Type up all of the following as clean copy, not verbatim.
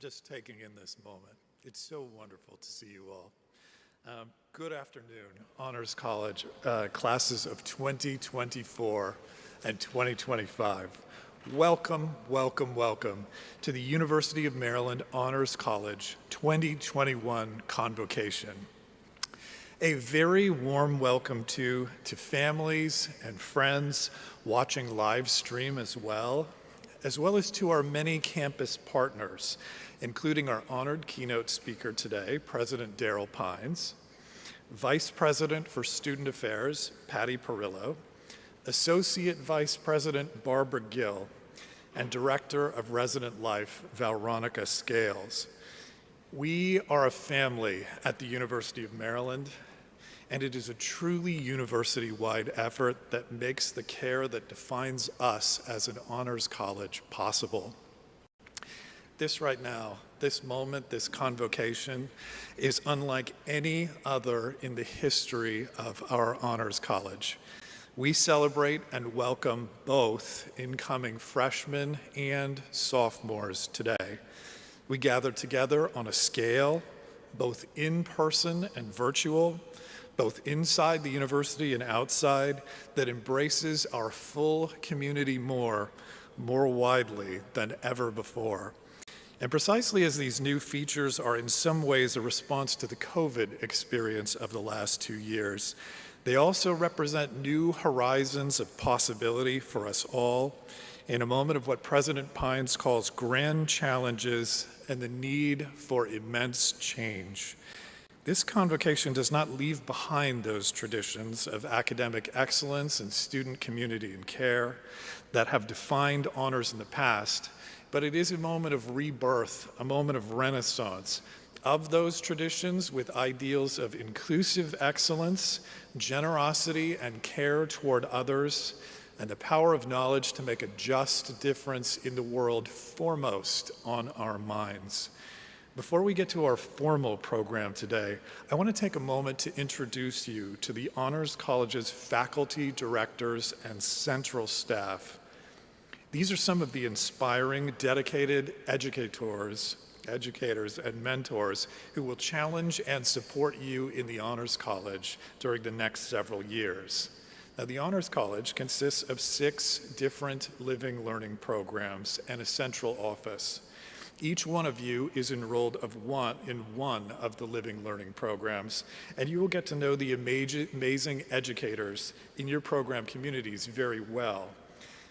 just taking in this moment. It's so wonderful to see you all. Good afternoon, Honors College, classes of 2024 and 2025. Welcome, welcome, welcome to the University of Maryland Honors College 2021 Convocation. A very warm welcome to families and friends watching live stream as well as to our many campus partners, including our honored keynote speaker today, President Darrell Pines, Vice President for Student Affairs, Patty Perillo, Associate Vice President Barbara Gill, and Director of Resident Life, Veronica Scales. We are a family at the University of Maryland, and it is a truly university-wide effort that makes the care that defines us as an honors college possible. This right now, this moment, this convocation is unlike any other in the history of our honors college. We celebrate and welcome both incoming freshmen and sophomores today. We gather together on a scale, both in person and virtual, both inside the university and outside, that embraces our full community more widely than ever before. And precisely as these new features are in some ways a response to the COVID experience of the last 2 years, they also represent new horizons of possibility for us all in a moment of what President Pines calls grand challenges and the need for immense change. This convocation does not leave behind those traditions of academic excellence and student community and care that have defined honors in the past, but it is a moment of rebirth, a moment of renaissance of those traditions with ideals of inclusive excellence, generosity and care toward others, and the power of knowledge to make a just difference in the world foremost on our minds. Before we get to our formal program today, I want to take a moment to introduce you to the Honors College's faculty, directors, and central staff. These are some of the inspiring, dedicated educators and mentors who will challenge and support you in the Honors College during the next several years. Now, the Honors College consists of 6 different living learning programs and a central office. Each one of you is enrolled in one of the living learning programs, and you will get to know the amazing educators in your program communities very well.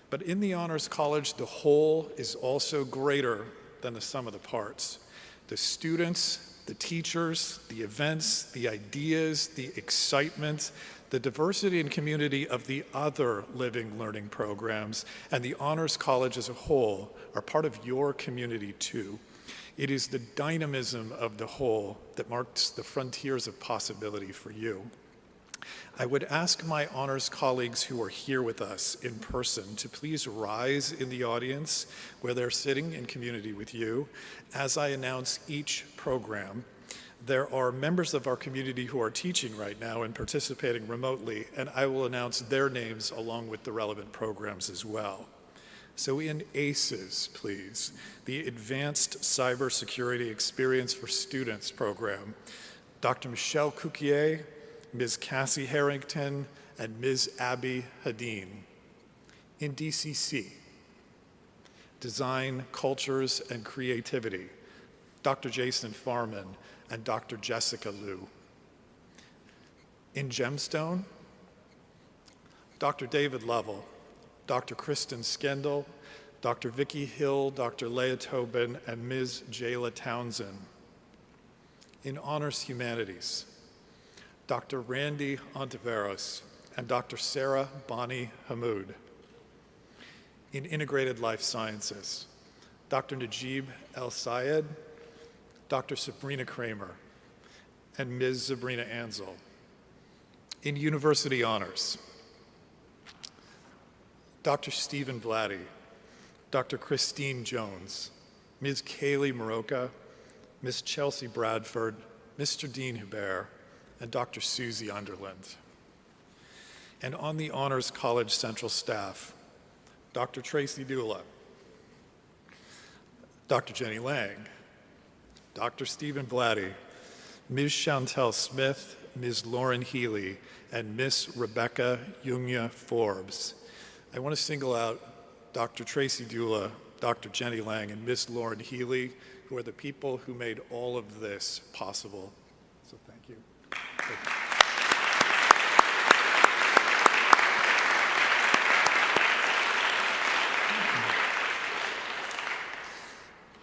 But in the Honors College, the whole is also greater than the sum of the parts. The students, the teachers, the events, the ideas, the excitement, the diversity and community of the other living learning programs, and the Honors College as a whole are part of your community too. It is the dynamism of the whole that marks the frontiers of possibility for you. I would ask my honors colleagues who are here with us in person to please rise in the audience where they're sitting in community with you as I announce each program. There are members of our community who are teaching right now and participating remotely, and I will announce their names along with the relevant programs as well. So in ACES, please, the Advanced Cybersecurity Experience for Students program, Dr. Michelle Cuquier, Ms. Cassie Harrington, and Ms. Abby Hadeen. In DCC, Design, Cultures, and Creativity, Dr. Jason Farman and Dr. Jessica Liu. In Gemstone, Dr. David Lovell, Dr. Kristen Skendel, Dr. Vicki Hill, Dr. Leah Tobin, and Ms. Jayla Townsend. In Honors Humanities, Dr. Randy Ontiveros and Dr. Sarah Bonnie Hamoud. In Integrated Life Sciences, Dr. Najib El-Sayed, Dr. Sabrina Kramer, and Ms. Sabrina Ansel. In University Honors, Dr. Stephen Vladdy, Dr. Christine Jones, Ms. Kaylee Maroka, Ms. Chelsea Bradford, Mr. Dean Hubert, and Dr. Susie Underland. And on the Honors College Central staff, Dr. Tracy Dula, Dr. Jenny Lang, Dr. Stephen Blatty, Ms. Chantel Smith, Ms. Lauren Healy, and Ms. Rebecca Jungja Forbes. I want to single out Dr. Tracy Dula, Dr. Jenny Lang, and Ms. Lauren Healy, who are the people who made all of this possible. So thank you. Thank you.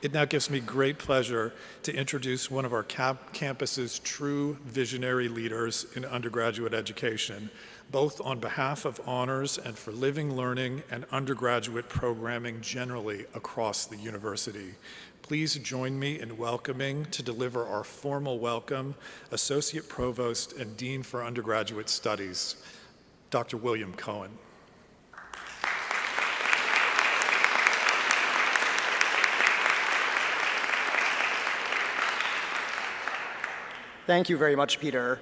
It now gives me great pleasure to introduce one of our campus's true visionary leaders in undergraduate education, both on behalf of honors and for living learning and undergraduate programming generally across the university. Please join me in welcoming to deliver our formal welcome, Associate Provost and Dean for Undergraduate Studies, Dr. William Cohen. Thank you very much, Peter.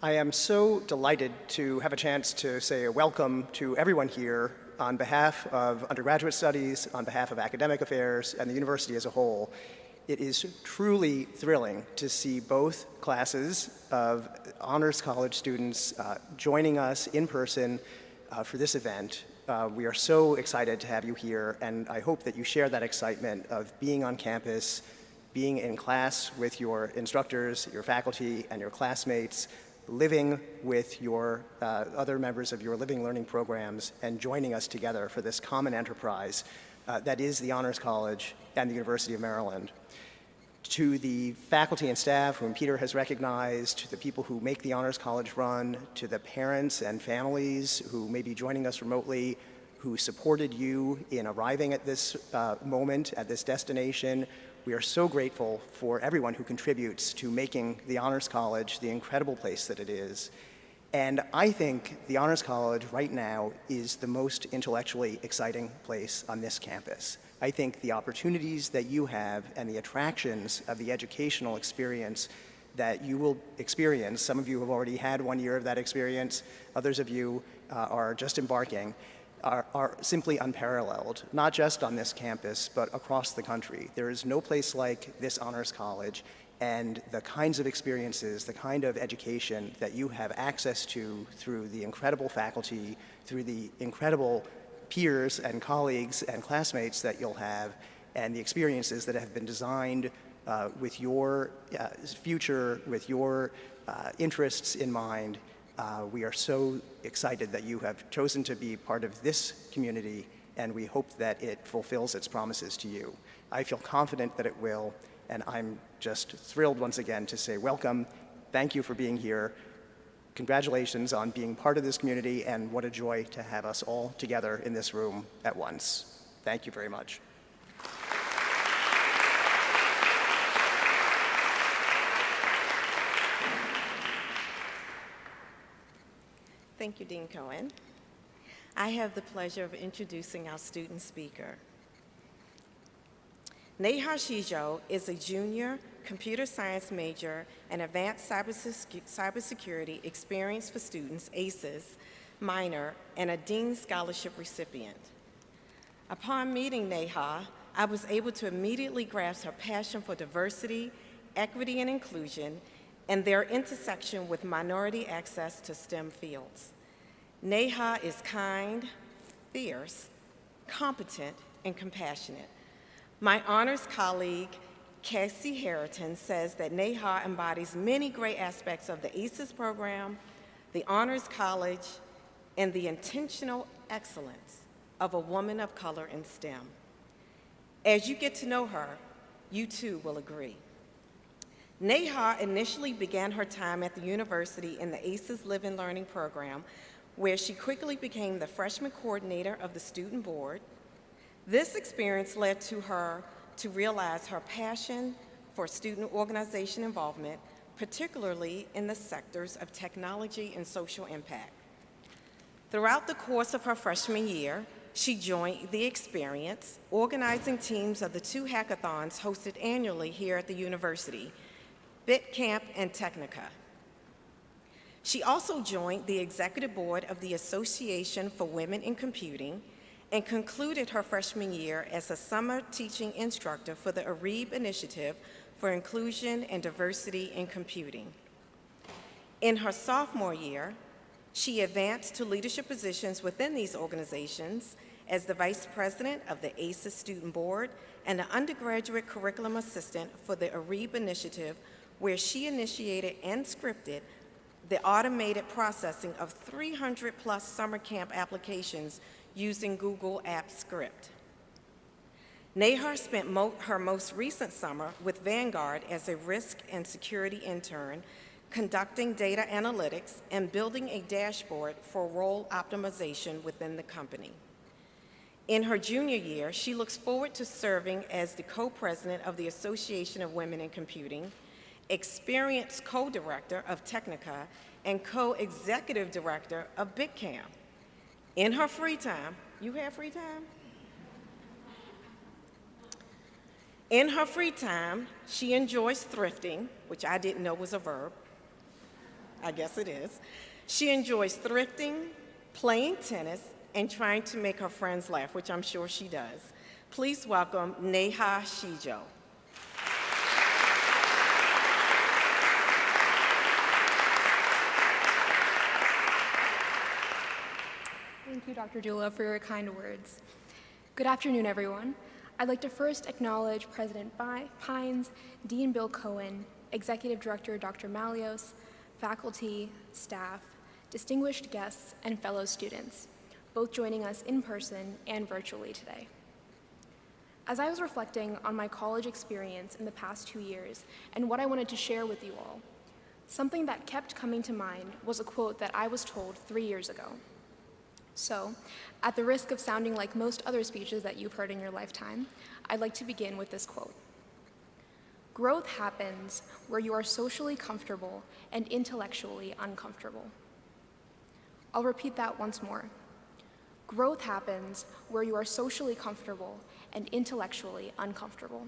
I am so delighted to have a chance to say a welcome to everyone here on behalf of undergraduate studies, on behalf of academic affairs, and the university as a whole. It is truly thrilling to see both classes of Honors College students joining us in person for this event. We are so excited to have you here, and I hope that you share that excitement of being on campus, being in class with your instructors, your faculty, and your classmates, living with your other members of your living learning programs, and joining us together for this common enterprise that is the Honors College and the University of Maryland. To the faculty and staff whom Peter has recognized, to the people who make the Honors College run, to the parents and families who may be joining us remotely, who supported you in arriving at this moment, at this destination, we are so grateful for everyone who contributes to making the Honors College the incredible place that it is. And I think the Honors College right now is the most intellectually exciting place on this campus. I think the opportunities that you have and the attractions of the educational experience that you will experience, some of you have already had 1 year of that experience, others of you are just embarking, are simply unparalleled, not just on this campus, but across the country. There is no place like this Honors College, and the kinds of experiences, the kind of education that you have access to through the incredible faculty, through the incredible peers and colleagues and classmates that you'll have, and the experiences that have been designed with your future, with your interests in mind. We are so excited that you have chosen to be part of this community, and we hope that it fulfills its promises to you. I feel confident that it will, and I'm just thrilled once again to say welcome. Thank you for being here. Congratulations on being part of this community, and what a joy to have us all together in this room at once. Thank you very much. Thank you, Dean Cohen. I have the pleasure of introducing our student speaker. Neha Shijo is a junior computer science major and advanced cybersecurity experience for students, ACES, minor, and a Dean Scholarship recipient. Upon meeting Neha, I was able to immediately grasp her passion for diversity, equity, and inclusion, and their intersection with minority access to STEM fields. Neha is kind, fierce, competent, and compassionate. My honors colleague, Cassie Harrington, says that Neha embodies many great aspects of the ACES program, the Honors College, and the intentional excellence of a woman of color in STEM. As you get to know her, you too will agree. Neha initially began her time at the university in the ACES Live and Learning program, where she quickly became the freshman coordinator of the student board. This experience led to her to realize her passion for student organization involvement, particularly in the sectors of technology and social impact. Throughout the course of her freshman year, she joined the experience, organizing teams of the 2 hackathons hosted annually here at the university, BitCamp and Technica. She also joined the executive board of the Association for Women in Computing and concluded her freshman year as a summer teaching instructor for the AREB Initiative for Inclusion and Diversity in Computing. In her sophomore year, she advanced to leadership positions within these organizations as the Vice President of the ACES Student Board and the Undergraduate Curriculum Assistant for the AREB Initiative, where she initiated and scripted the automated processing of 300+ summer camp applications using Google Apps Script. Neha spent her most recent summer with Vanguard as a risk and security intern, conducting data analytics and building a dashboard for role optimization within the company. In her junior year, she looks forward to serving as the co-president of the Association of Women in Computing, experienced co-director of Technica, and co-executive director of BitCam. In her free time, you have free time? In her free time, she enjoys thrifting, which I didn't know was a verb. I guess it is. She enjoys thrifting, playing tennis, and trying to make her friends laugh, which I'm sure she does. Please welcome Neha Shijo. Thank you, Dr. Dula, for your kind words. Good afternoon, everyone. I'd like to first acknowledge President Pines, Dean Bill Cohen, Executive Director Dr. Malios, faculty, staff, distinguished guests, and fellow students, both joining us in person and virtually today. As I was reflecting on my college experience in the past 2 years and what I wanted to share with you all, something that kept coming to mind was a quote that I was told 3 years ago. So, at the risk of sounding like most other speeches that you've heard in your lifetime, I'd like to begin with this quote. Growth happens where you are socially comfortable and intellectually uncomfortable. I'll repeat that once more. Growth happens where you are socially comfortable and intellectually uncomfortable.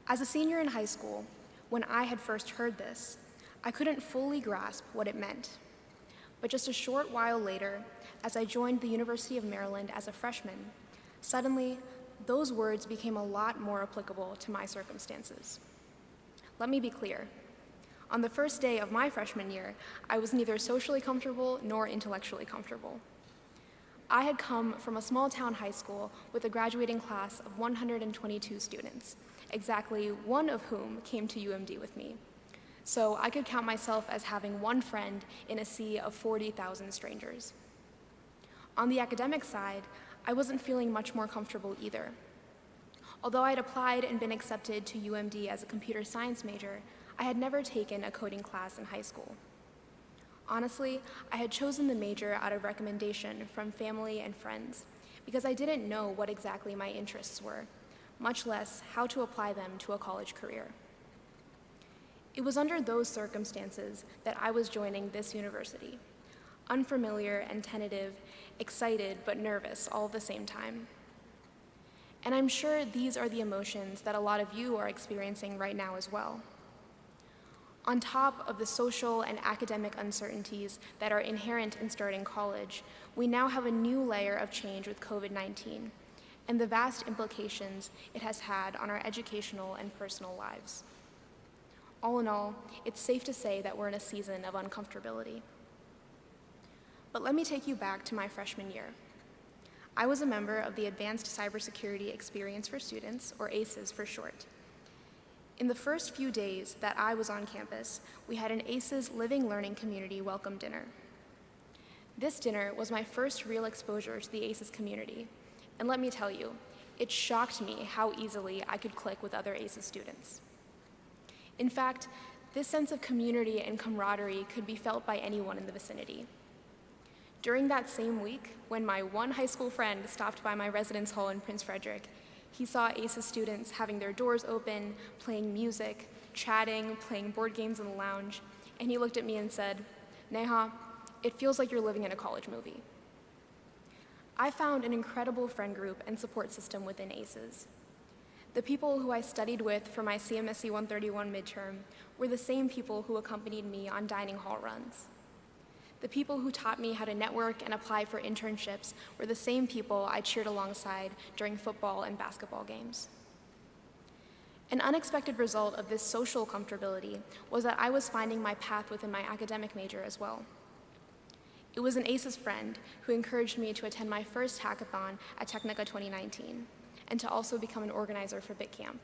As a senior in high school, when I had first heard this, I couldn't fully grasp what it meant. But just a short while later, as I joined the University of Maryland as a freshman, suddenly, those words became a lot more applicable to my circumstances. Let me be clear. On the first day of my freshman year, I was neither socially comfortable nor intellectually comfortable. I had come from a small town high school with a graduating class of 122 students, exactly one of whom came to UMD with me. So I could count myself as having one friend in a sea of 40,000 strangers. On the academic side, I wasn't feeling much more comfortable either. Although I had applied and been accepted to UMD as a computer science major, I had never taken a coding class in high school. Honestly, I had chosen the major out of recommendation from family and friends because I didn't know what exactly my interests were, much less how to apply them to a college career. It was under those circumstances that I was joining this university, unfamiliar and tentative, excited but nervous all at the same time. And I'm sure these are the emotions that a lot of you are experiencing right now as well. On top of the social and academic uncertainties that are inherent in starting college, we now have a new layer of change with COVID-19 and the vast implications it has had on our educational and personal lives. All in all, it's safe to say that we're in a season of uncomfortability. But let me take you back to my freshman year. I was a member of the Advanced Cybersecurity Experience for Students, or ACES for short. In the first few days that I was on campus, we had an ACES Living Learning Community welcome dinner. This dinner was my first real exposure to the ACES community, and let me tell you, it shocked me how easily I could click with other ACES students. In fact, this sense of community and camaraderie could be felt by anyone in the vicinity. During that same week, when my one high school friend stopped by my residence hall in Prince Frederick, he saw ACES students having their doors open, playing music, chatting, playing board games in the lounge, and he looked at me and said, "Neha, it feels like you're living in a college movie." I found an incredible friend group and support system within ACES. The people who I studied with for my CMSC 131 midterm were the same people who accompanied me on dining hall runs. The people who taught me how to network and apply for internships were the same people I cheered alongside during football and basketball games. An unexpected result of this social comfortability was that I was finding my path within my academic major as well. It was an ACES friend who encouraged me to attend my first hackathon at Technica 2019, and to also become an organizer for BitCamp.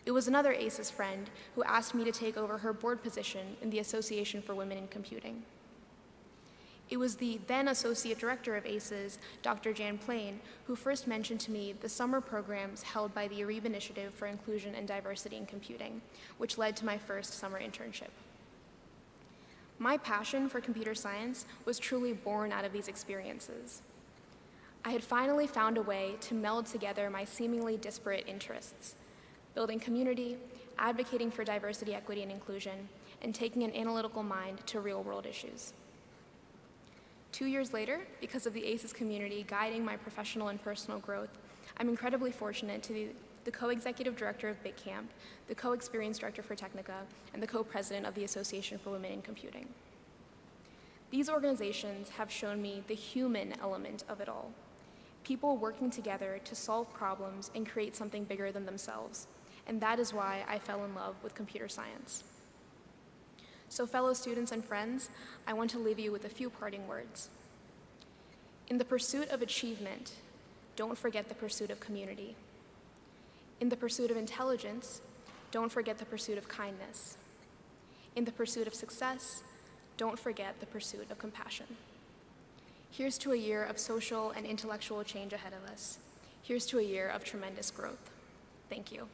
It was another ACES friend who asked me to take over her board position in the Association for Women in Computing. It was the then Associate Director of ACES, Dr. Jan Plain, who first mentioned to me the summer programs held by the ARIB Initiative for Inclusion and Diversity in Computing, which led to my first summer internship. My passion for computer science was truly born out of these experiences. I had finally found a way to meld together my seemingly disparate interests: building community, advocating for diversity, equity, and inclusion, and taking an analytical mind to real-world issues. 2 years later, because of the ACES community guiding my professional and personal growth, I'm incredibly fortunate to be the co-executive director of BitCamp, the co-experience director for Technica, and the co-president of the Association for Women in Computing. These organizations have shown me the human element of it all. People working together to solve problems and create something bigger than themselves. And that is why I fell in love with computer science. So fellow students and friends, I want to leave you with a few parting words. In the pursuit of achievement, don't forget the pursuit of community. In the pursuit of intelligence, don't forget the pursuit of kindness. In the pursuit of success, don't forget the pursuit of compassion. Here's to a year of social and intellectual change ahead of us. Here's to a year of tremendous growth. Thank you.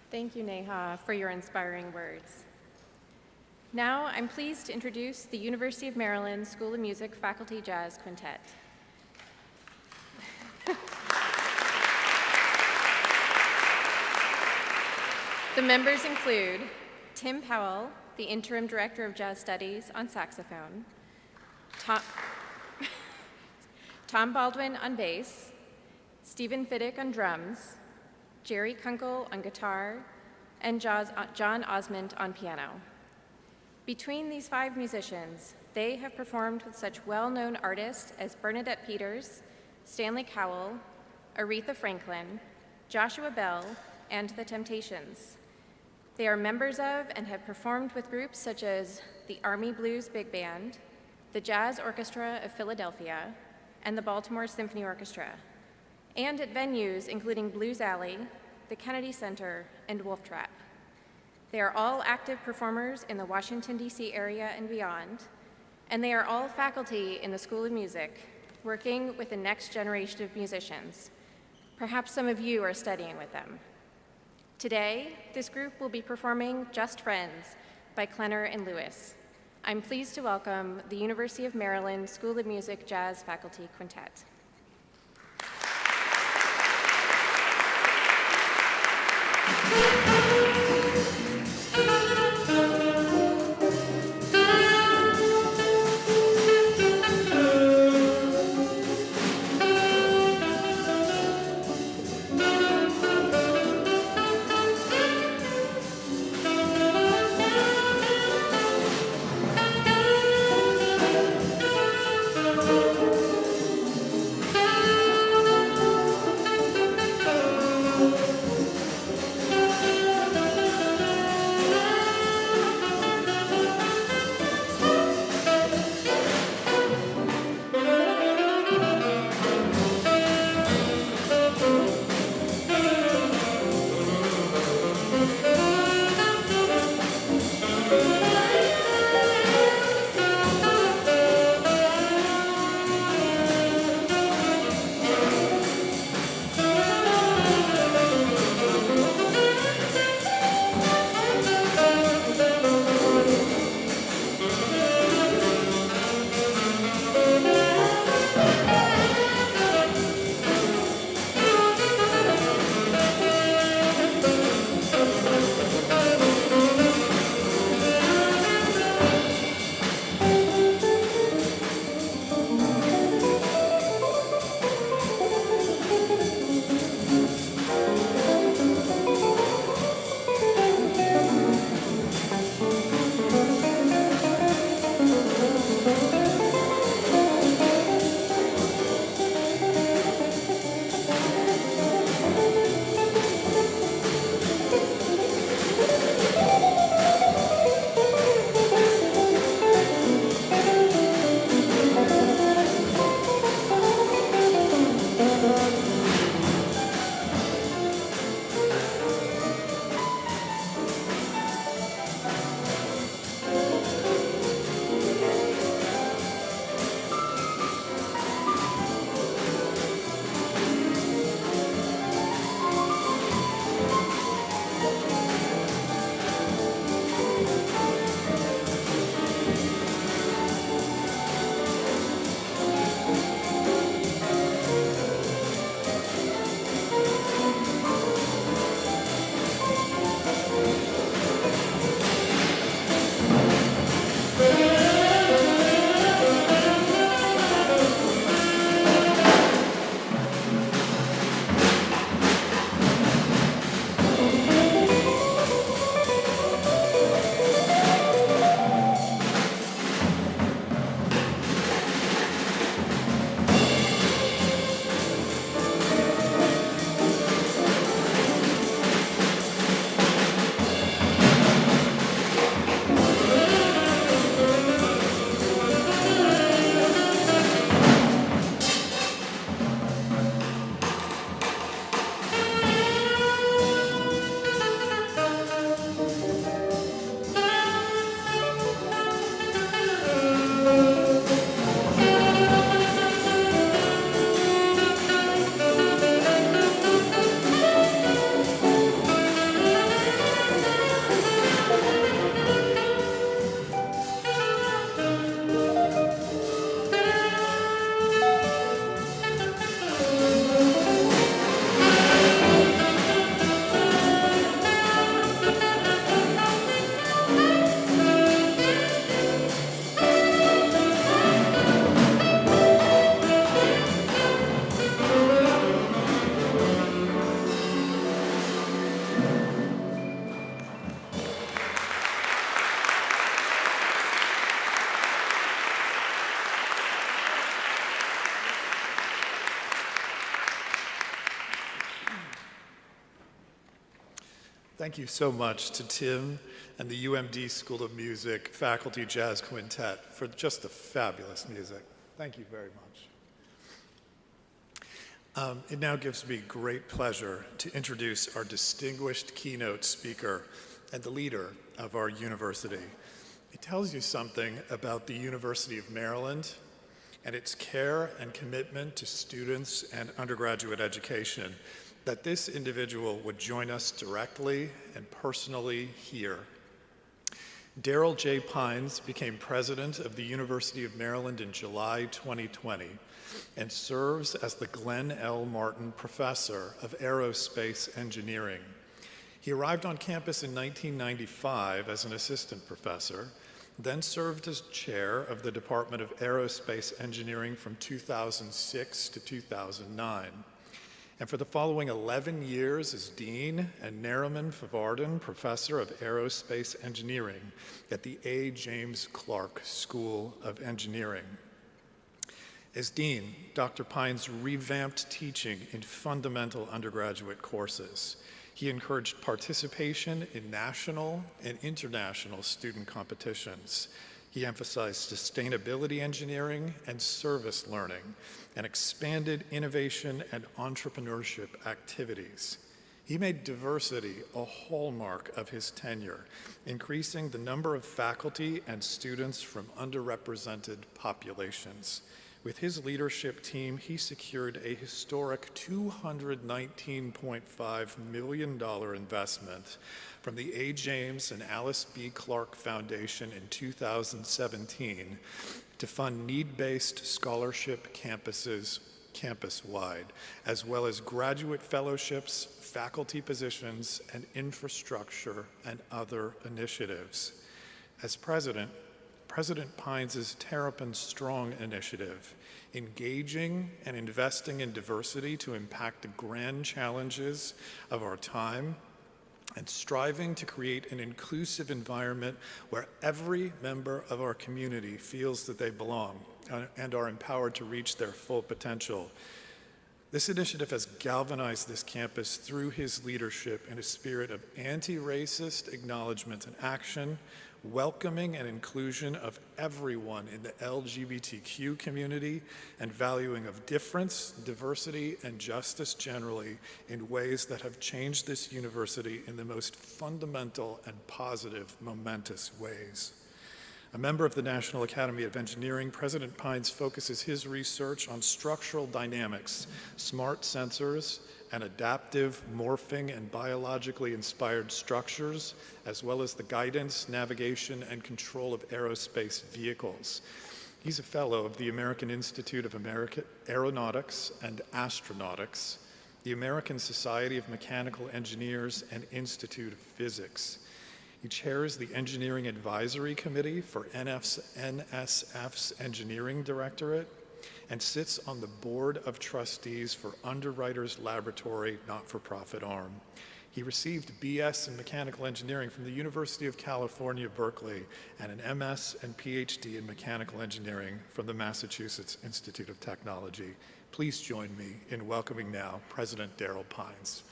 Thank you, Neha, for your inspiring words. Now, I'm pleased to introduce the University of Maryland School of Music Faculty Jazz Quintet. The members include Tim Powell, the Interim Director of Jazz Studies on saxophone, Tom Baldwin on bass, Stephen Fiddick on drums, Jerry Kunkel on guitar, and John Osmond on piano. Between these 5 musicians, they have performed with such well-known artists as Bernadette Peters, Stanley Cowell, Aretha Franklin, Joshua Bell, and The Temptations. They are members of and have performed with groups such as the Army Blues Big Band, the Jazz Orchestra of Philadelphia, and the Baltimore Symphony Orchestra, and at venues including Blues Alley, the Kennedy Center, and Wolf Trap. They are all active performers in the Washington, D.C. area and beyond, and they are all faculty in the School of Music, working with the next generation of musicians. Perhaps some of you are studying with them. Today, this group will be performing Just Friends by Klenner and Lewis. I'm pleased to welcome the University of Maryland School of Music Jazz Faculty Quintet. thank you so much to Tim and the UMD School of Music Faculty Jazz Quintet for just the fabulous music. Thank you very much. It now gives me great pleasure to introduce our distinguished keynote speaker and the leader of our university. It tells you something about the University of Maryland and its care and commitment to students and undergraduate education that this individual would join us directly and personally here. Daryl J. Pines became president of the University of Maryland in July 2020 and serves as the Glenn L. Martin Professor of Aerospace Engineering. He arrived on campus in 1995 as an assistant professor, then served as chair of the Department of Aerospace Engineering from 2006 to 2009. And for the following 11 years as Dean and Nariman Favardan Professor of Aerospace Engineering at the A. James Clark School of Engineering. As Dean, Dr. Pines revamped teaching in fundamental undergraduate courses. He encouraged participation in national and international student competitions. He emphasized sustainability engineering and service learning and expanded innovation and entrepreneurship activities. He made diversity a hallmark of his tenure, increasing the number of faculty and students from underrepresented populations. With his leadership team, he secured a historic $219.5 million investment from the A. James and Alice B. Clark Foundation in 2017 to fund need-based scholarship campuses campus-wide, as well as graduate fellowships, faculty positions, and infrastructure and other initiatives. As president, President Pines' Terrapin Strong initiative, engaging and investing in diversity to impact the grand challenges of our time, and striving to create an inclusive environment where every member of our community feels that they belong and are empowered to reach their full potential. This initiative has galvanized this campus through his leadership in a spirit of anti-racist acknowledgement and action, welcoming and inclusion of everyone in the LGBTQ community, and valuing of difference, diversity, and justice generally in ways that have changed this university in the most fundamental and positive, momentous ways. A member of the National Academy of Engineering, President Pines focuses his research on structural dynamics, smart sensors, and adaptive, morphing, and biologically inspired structures, as well as the guidance, navigation, and control of aerospace vehicles. He's a fellow of the American Institute of Aeronautics and Astronautics, the American Society of Mechanical Engineers, and Institute of Physics. He chairs the Engineering Advisory Committee for NSF's Engineering Directorate and sits on the Board of Trustees for Underwriters Laboratory not-for-profit arm. He received BS in Mechanical Engineering from the University of California, Berkeley, and an MS and PhD in Mechanical Engineering from the Massachusetts Institute of Technology. Please join me in welcoming now President Daryl Pines.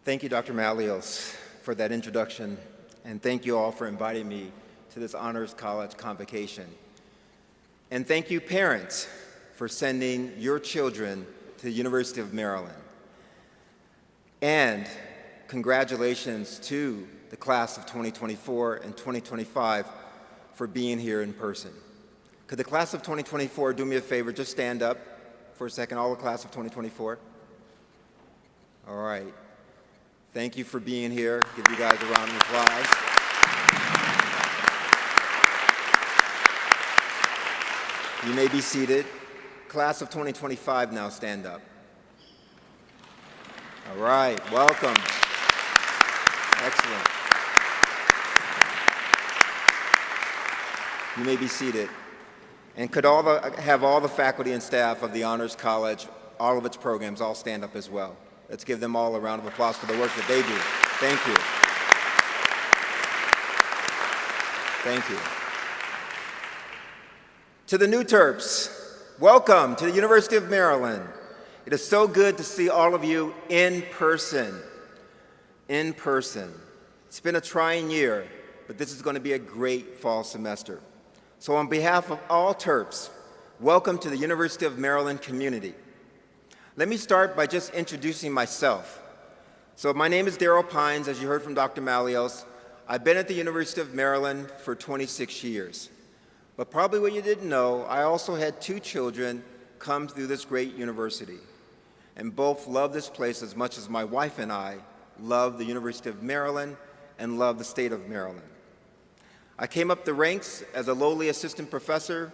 Thank you, Dr. Malios, for that introduction, and thank you all for inviting me to this Honors College Convocation. And thank you, parents, for sending your children to the University of Maryland. And congratulations to the class of 2024 and 2025 for being here in person. Could the class of 2024 do me a favor, just stand up for a second, all the class of 2024? All right. Thank you for being here. Give you guys a round of applause. You may be seated. Class of 2025, now stand up. All right, welcome. Excellent. You may be seated. And could have all the faculty and staff of the Honors College, all of its programs, all stand up as well. Let's give them all a round of applause for the work that they do. Thank you. Thank you. To the new Terps, welcome to the University of Maryland. It is so good to see all of you in person. In person. It's been a trying year, but this is going to be a great fall semester. So on behalf of all Terps, welcome to the University of Maryland community. Let me start by just introducing myself. So my name is Darryl Pines, as you heard from Dr. Malios. I've been at the University of Maryland for 26 years. But probably what you didn't know, I also had 2 children come through this great university. And both love this place as much as my wife and I love the University of Maryland and love the state of Maryland. I came up the ranks as a lowly assistant professor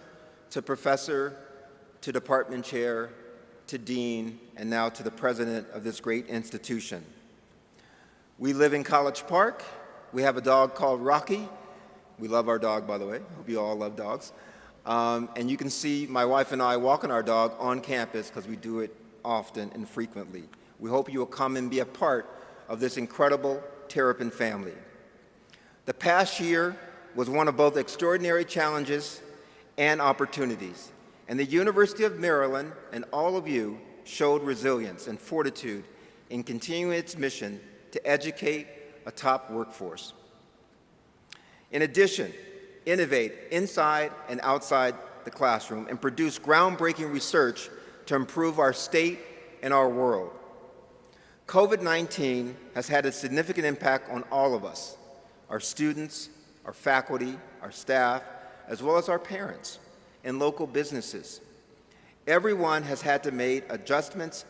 to department chair, to dean, and now to the president of this great institution. We live in College Park. We have a dog called Rocky. We love our dog, by the way. Hope you all love dogs. And you can see my wife and I walking our dog on campus because we do it often and frequently. We hope you will come and be a part of this incredible Terrapin family. The past year was one of both extraordinary challenges and opportunities. And the University of Maryland and all of you showed resilience and fortitude in continuing its mission to educate a top workforce. In addition, innovate inside and outside the classroom and produce groundbreaking research to improve our state and our world. COVID-19 has had a significant impact on all of us, our students, our faculty, our staff, as well as our parents and local businesses. Everyone has had to make adjustments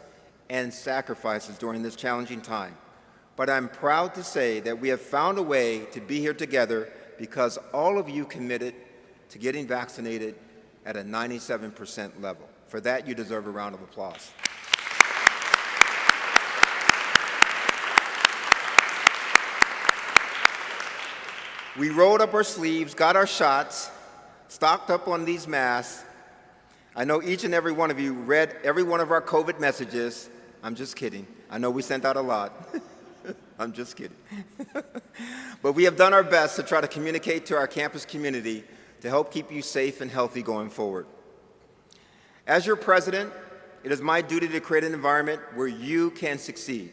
and sacrifices during this challenging time. But I'm proud to say that we have found a way to be here together because all of you committed to getting vaccinated at a 97% level. For that, you deserve a round of applause. We rolled up our sleeves, got our shots, stocked up on these masks. I know each and every one of you read every one of our COVID messages. I'm just kidding. I know we sent out a lot. I'm just kidding. But we have done our best to try to communicate to our campus community to help keep you safe and healthy going forward. As your president, it is my duty to create an environment where you can succeed.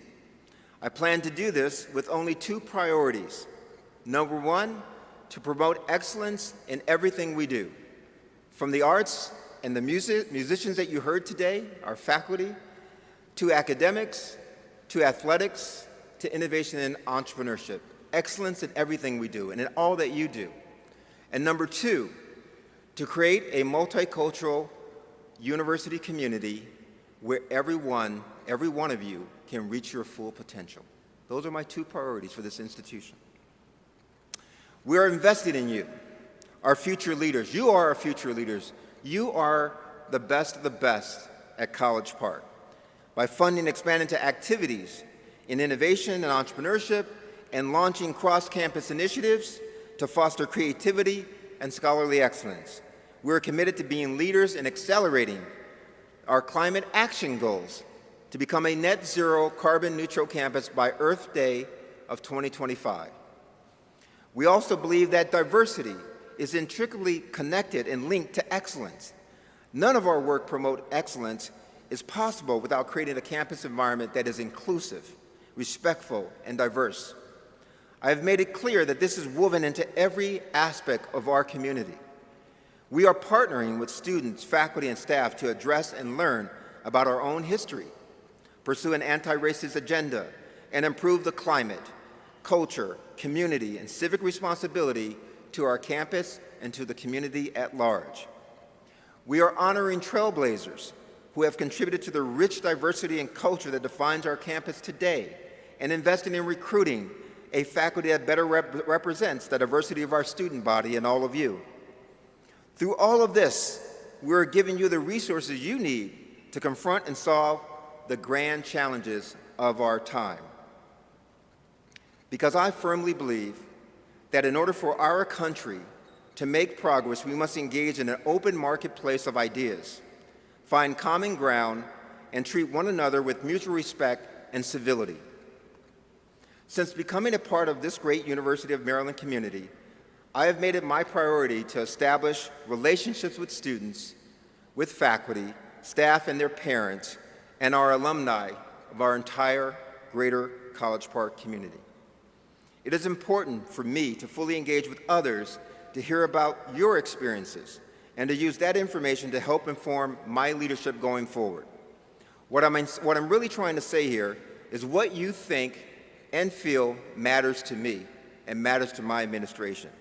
I plan to do this with only 2 priorities. Number 1, to promote excellence in everything we do. From the arts and the musicians that you heard today, our faculty, to academics, to athletics, to innovation and entrepreneurship. Excellence in everything we do and in all that you do. And number 2, to create a multicultural university community where every one of you can reach your full potential. Those are my 2 priorities for this institution. We are investing in you, our future leaders. You are our future leaders. You are the best of the best at College Park. By funding and expanding to activities in innovation and entrepreneurship and launching cross-campus initiatives to foster creativity and scholarly excellence. We're committed to being leaders in accelerating our climate action goals to become a net zero carbon neutral campus by Earth Day of 2025. We also believe that diversity is intricately connected and linked to excellence. None of our work promote excellence is possible without creating a campus environment that is inclusive, respectful, and diverse. I have made it clear that this is woven into every aspect of our community. We are partnering with students, faculty, and staff to address and learn about our own history, pursue an anti-racist agenda, and improve the climate, culture, community, and civic responsibility to our campus and to the community at large. We are honoring trailblazers who have contributed to the rich diversity and culture that defines our campus today, and investing in recruiting a faculty that better represents the diversity of our student body and all of you. Through all of this, we're giving you the resources you need to confront and solve the grand challenges of our time. Because I firmly believe that in order for our country to make progress, we must engage in an open marketplace of ideas, find common ground, and treat one another with mutual respect and civility. Since becoming a part of this great University of Maryland community, I have made it my priority to establish relationships with students, with faculty, staff, and their parents, and our alumni of our entire greater College Park community. It is important for me to fully engage with others to hear about your experiences and to use that information to help inform my leadership going forward. What I'm really trying to say here is what you think and feel matters to me and matters to my administration.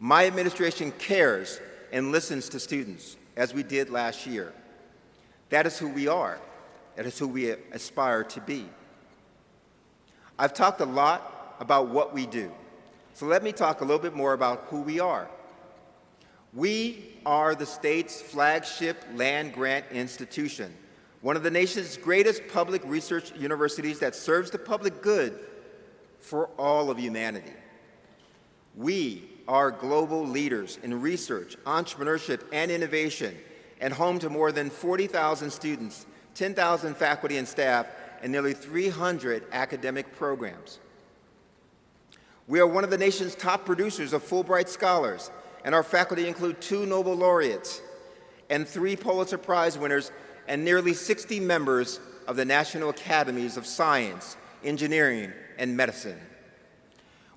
My administration cares and listens to students, as we did last year. That is who we are. That is who we aspire to be. I've talked a lot about what we do, so let me talk a little bit more about who we are. We are the state's flagship land-grant institution, one of the nation's greatest public research universities that serves the public good for all of humanity. We are global leaders in research, entrepreneurship, and innovation, and home to more than 40,000 students, 10,000 faculty and staff, and nearly 300 academic programs. We are one of the nation's top producers of Fulbright scholars, and our faculty include 2 Nobel laureates and 3 Pulitzer Prize winners and nearly 60 members of the National Academies of Science, Engineering, and Medicine.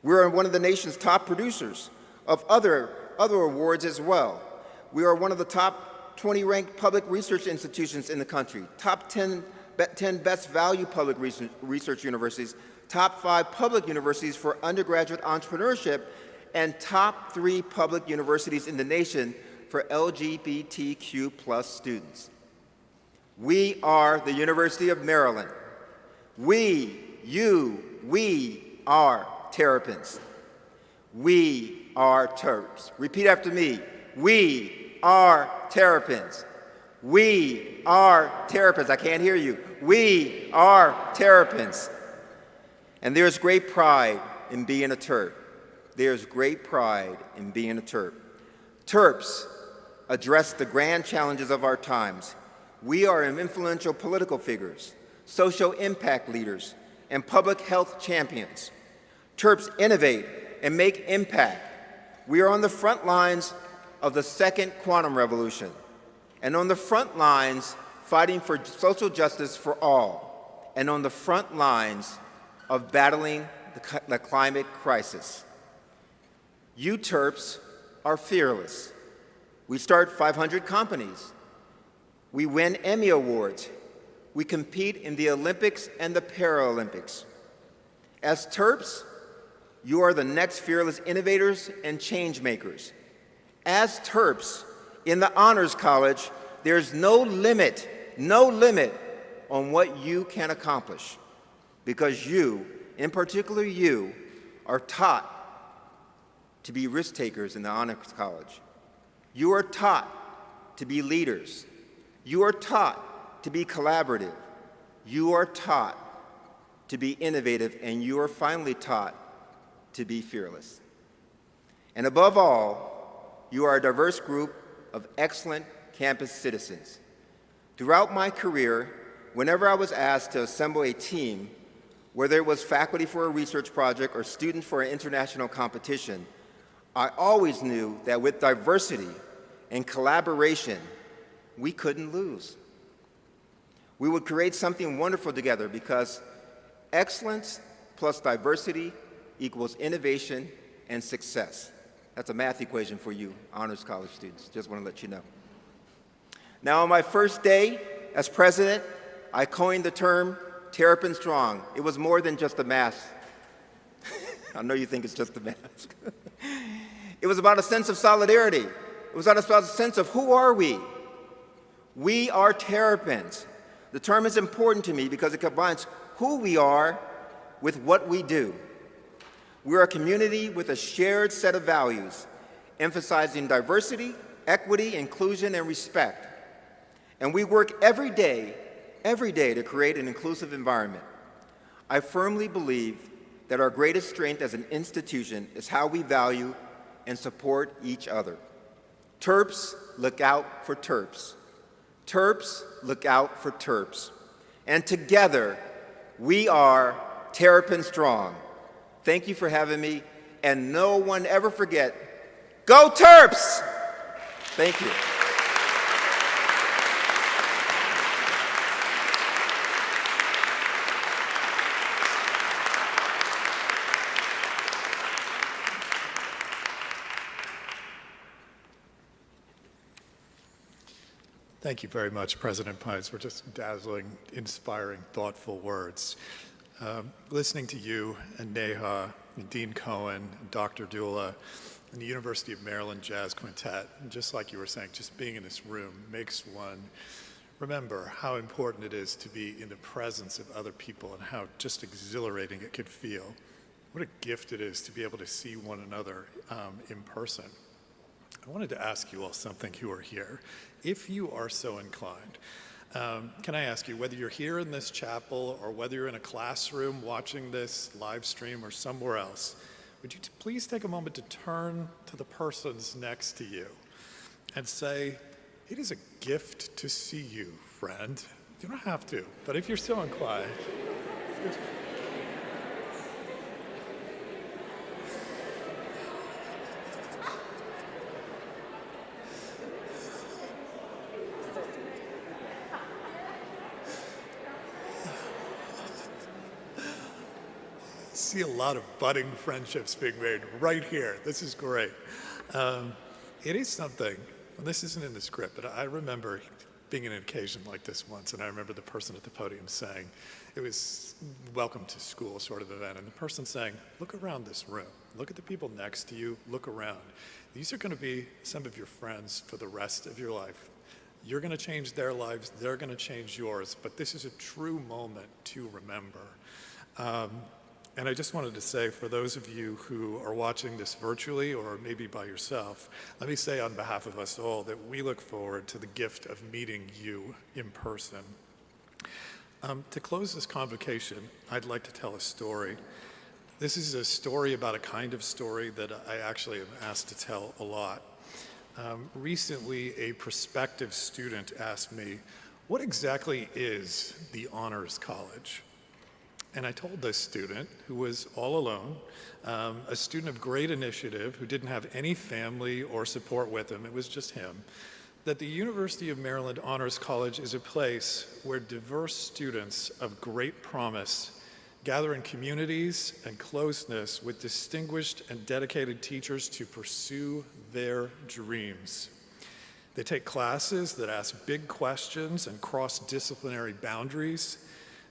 We are one of the nation's top producers of other awards as well. We are one of the top 20 ranked public research institutions in the country, top 10 best value public research universities, top 5 public universities for undergraduate entrepreneurship, and top 3 public universities in the nation for LGBTQ+ students. We are the University of Maryland. We are Terrapins. We are Terps. Repeat after me. We are Terrapins. We are Terrapins. I can't hear you. We are Terrapins. And there's great pride in being a Terp. There's great pride in being a Terp. Terps address the grand challenges of our times. We are influential political figures, social impact leaders, and public health champions. Terps innovate and make impact. We are on the front lines of the second quantum revolution and on the front lines fighting for social justice for all and on the front lines of battling the climate crisis. You Terps are fearless. We start 500 companies. We win Emmy Awards. We compete in the Olympics and the Paralympics. As Terps, you are the next fearless innovators and change makers. As Terps, in the Honors College, there's no limit on what you can accomplish because you, in particular you, are taught to be risk takers in the Honors College. You are taught to be leaders. You are taught to be collaborative. You are taught to be innovative, and you are finally taught to be fearless. And above all, you are a diverse group of excellent campus citizens. Throughout my career, whenever I was asked to assemble a team, whether it was faculty for a research project or students for an international competition, I always knew that with diversity and collaboration, we couldn't lose. We would create something wonderful together because excellence plus diversity equals innovation and success. That's a math equation for you, Honors College students. Just want to let you know. Now, on my first day as president, I coined the term Terrapin Strong. It was more than just a mask. I know you think it's just a mask. It was about a sense of solidarity. It was about a sense of who are we? We are Terrapins. The term is important to me because it combines who we are with what we do. We're a community with a shared set of values, emphasizing diversity, equity, inclusion, and respect. And we work every day to create an inclusive environment. I firmly believe that our greatest strength as an institution is how we value and support each other. Terps look out for Terps. Terps look out for Terps. And together, we are Terrapin Strong. Thank you for having me, and no one ever forget, go Terps! Thank you. Thank you very much, President Pines, for just dazzling, inspiring, thoughtful words. Listening to you and Neha, and Dean Cohen, and Dr. Dula, and the University of Maryland Jazz Quintet, and just like you were saying, just being in this room makes one remember how important it is to be in the presence of other people and how just exhilarating it could feel. What a gift it is to be able to see one another in person. I wanted to ask you all something who are here. If you are so inclined, can I ask you, whether you're here in this chapel or whether you're in a classroom watching this live stream or somewhere else, would you please take a moment to turn to the persons next to you and say, "It is a gift to see you, friend." You don't have to, but if you're so inclined. See a lot of budding friendships being made right here. This is great. It is something, and this isn't in the script, but I remember being in an occasion like this once, and I remember the person at the podium saying, it was welcome to school sort of event, and the person saying, look around this room. Look at the people next to you. Look around. These are going to be some of your friends for the rest of your life. You're going to change their lives. They're going to change yours, but this is a true moment to remember. And I just wanted to say, for those of you who are watching this virtually or maybe by yourself, let me say on behalf of us all that we look forward to the gift of meeting you in person. To close this convocation, I'd like to tell a story. This is a story about a kind of story that I actually am asked to tell a lot. Recently, a prospective student asked me, what exactly is the Honors College? And I told this student, who was all alone, a student of great initiative, who didn't have any family or support with him, it was just him, that the University of Maryland Honors College is a place where diverse students of great promise gather in communities and closeness with distinguished and dedicated teachers to pursue their dreams. They take classes that ask big questions and cross disciplinary boundaries.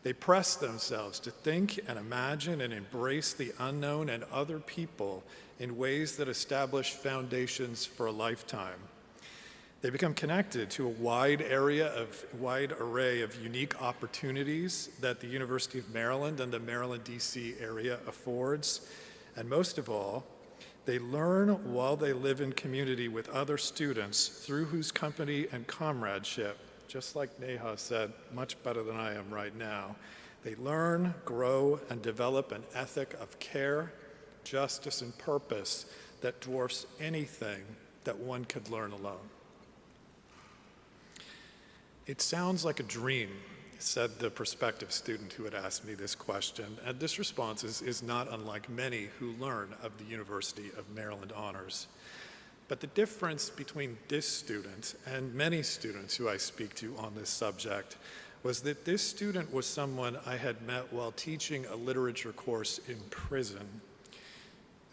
They press themselves to think and imagine and embrace the unknown and other people in ways that establish foundations for a lifetime. They become connected to a wide array of unique opportunities that the University of Maryland and the Maryland, D.C. area affords. And most of all, they learn while they live in community with other students through whose company and comradeship, just like Neha said, much better than I am right now, they learn, grow, and develop an ethic of care, justice, and purpose that dwarfs anything that one could learn alone. It sounds like a dream, said the prospective student who had asked me this question, and this response is not unlike many who learn of the University of Maryland Honors. But the difference between this student and many students who I speak to on this subject was that this student was someone I had met while teaching a literature course in prison.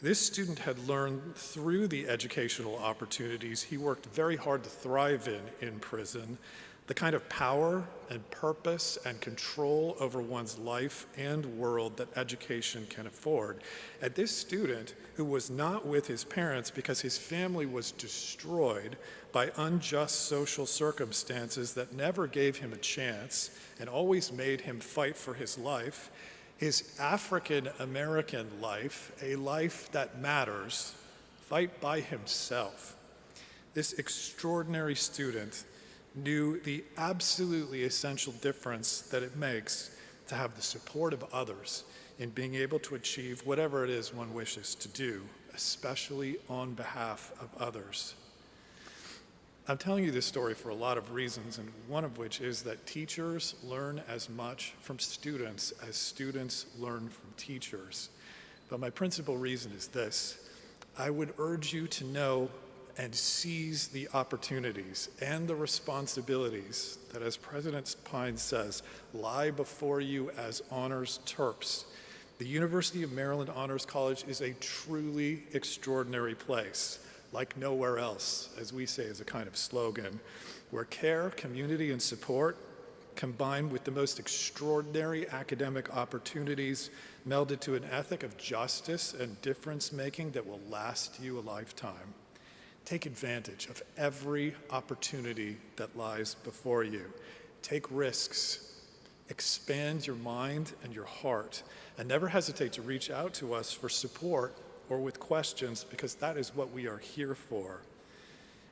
This student had learned through the educational opportunities he worked very hard to thrive in prison, the kind of power and purpose and control over one's life and world that education can afford. And this student, who was not with his parents because his family was destroyed by unjust social circumstances that never gave him a chance and always made him fight for his life, his African-American life, a life that matters, fight by himself. This extraordinary student knew the absolutely essential difference that it makes to have the support of others in being able to achieve whatever it is one wishes to do, especially on behalf of others. I'm telling you this story for a lot of reasons, and one of which is that teachers learn as much from students as students learn from teachers. But my principal reason is this: I would urge you to know and seize the opportunities and the responsibilities that, as President Pine says, lie before you as honors terps. The University of Maryland Honors College is a truly extraordinary place, like nowhere else, as we say as a kind of slogan, where care, community, and support, combined with the most extraordinary academic opportunities, melded to an ethic of justice and difference-making that will last you a lifetime. Take advantage of every opportunity that lies before you. Take risks, expand your mind and your heart, and never hesitate to reach out to us for support or with questions, because that is what we are here for.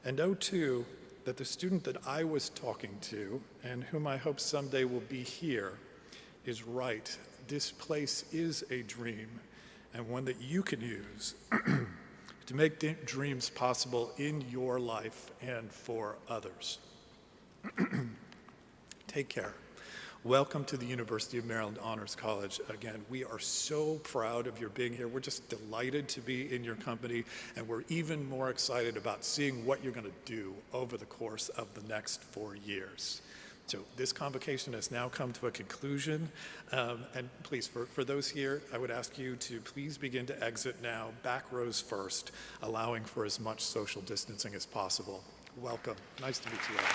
And know too that the student that I was talking to, and whom I hope someday will be here, is right. This place is a dream, and one that you can use to make dreams possible in your life and for others. Take care. Welcome to the University of Maryland Honors College. Again, we are so proud of your being here. We're just delighted to be in your company, and we're even more excited about seeing what you're going to do over the course of the next 4 years. So this convocation has now come to a conclusion, and please, for those here, I would ask you to please begin to exit now, back rows first, allowing for as much social distancing as possible. Welcome. Nice to meet you all.